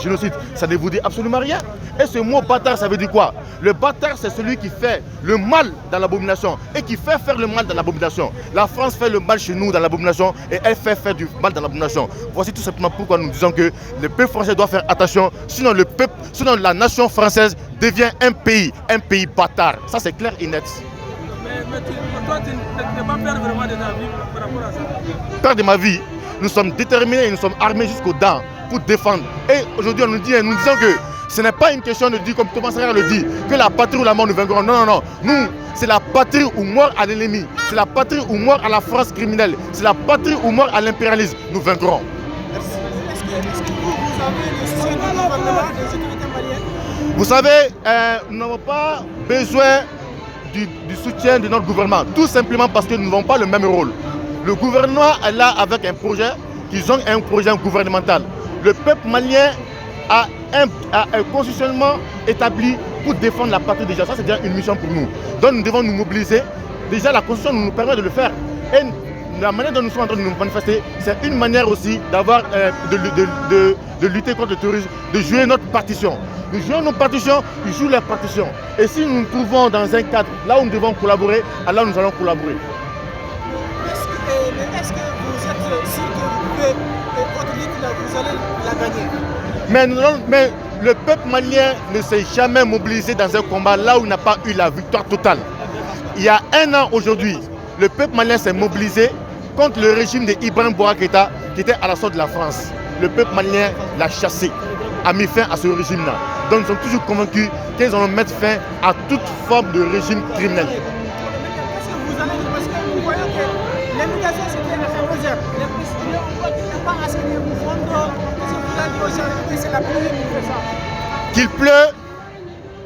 Génocide, ça ne vous dit absolument rien. Et ce mot bâtard, ça veut dire quoi? Le bâtard, c'est celui qui fait le mal dans l'abomination et qui fait faire le mal dans l'abomination. La France fait le mal chez nous dans l'abomination et elle fait faire du mal dans l'abomination. Voici tout simplement pourquoi nous disons que le peuple français doit faire attention, sinon la nation française devient un pays bâtard. Ça c'est clair et net. Mais toi, tu n'es pas peur vraiment de ta vie par rapport à ça? Peur de ma vie, nous sommes déterminés et nous sommes armés jusqu'aux dents pour défendre. Et aujourd'hui, nous disons que ce n'est pas une question de dire, comme Thomas Sankara le dit, que la patrie ou la mort nous vaincront. Non, non, non. Nous, c'est la patrie ou mort à l'ennemi. C'est la patrie ou mort à la France criminelle. C'est la patrie ou mort à l'impérialisme. Nous vaincrons. Merci. Est-ce que vous avez le soutien du gouvernement des autorités maliennes? Vous savez, nous n'avons pas besoin du soutien de notre gouvernement. Tout simplement parce que nous n'avons pas le même rôle. Le gouvernement est là avec un projet, qu'ils ont un projet gouvernemental. Le peuple malien a un constitutionnellement établi pour défendre la patrie déjà. Ça, c'est déjà une mission pour nous. Donc, nous devons nous mobiliser. Déjà, la Constitution nous permet de le faire. Et la manière dont nous sommes en train de nous manifester, c'est une manière aussi d'avoir de lutter contre le terrorisme, de jouer notre partition. Nous jouons nos partitions, ils jouent leurs partitions. Et si nous nous trouvons dans un cadre là où nous devons collaborer, alors nous allons collaborer. Est-ce que vous êtes sûr que vous pouvez, votre lutte, vous allez la gagner? Mais le peuple malien ne s'est jamais mobilisé dans un combat là où il n'a pas eu la victoire totale. Il y a un an aujourd'hui, le peuple malien s'est mobilisé contre le régime d'Ibrahim Boubacar Keïta qui était à la sortie de la France. Le peuple malien l'a chassé, a mis fin à ce régime-là. Donc nous sommes toujours convaincus qu'ils allont mettre fin à toute forme de régime criminel. Qu'est-ce que vous allez dire? Parce que nous voyons que l'émigration c'était un réserve. Les prisonniers, on voit qu'il n'y a pas assez de mouvement. Qu'est-ce que vous allez dire aux gens que c'est la pluie qui fait ça? Qu'il pleut,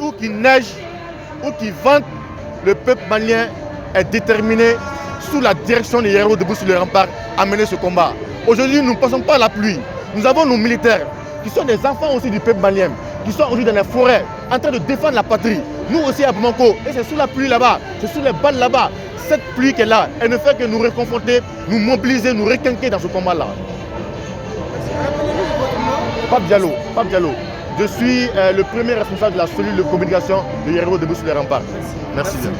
ou qu'il neige, ou qu'il vente, le peuple malien est déterminé sous la direction des héros debout sur le rempart à mener ce combat. Aujourd'hui, nous ne passons pas à la pluie. Nous avons nos militaires qui sont des enfants aussi du peuple malien, qui sont aujourd'hui dans les forêts en train de défendre la patrie. Nous aussi à Bamako, et c'est sous la pluie là-bas, c'est sous les balles là-bas. Cette pluie qui est là, elle ne fait que nous réconforter, nous mobiliser, nous requinquer dans ce combat-là. Pape Diallo, Pape Diallo. Je suis le premier responsable de la cellule de communication de Héros debout sur les remparts. Merci bien.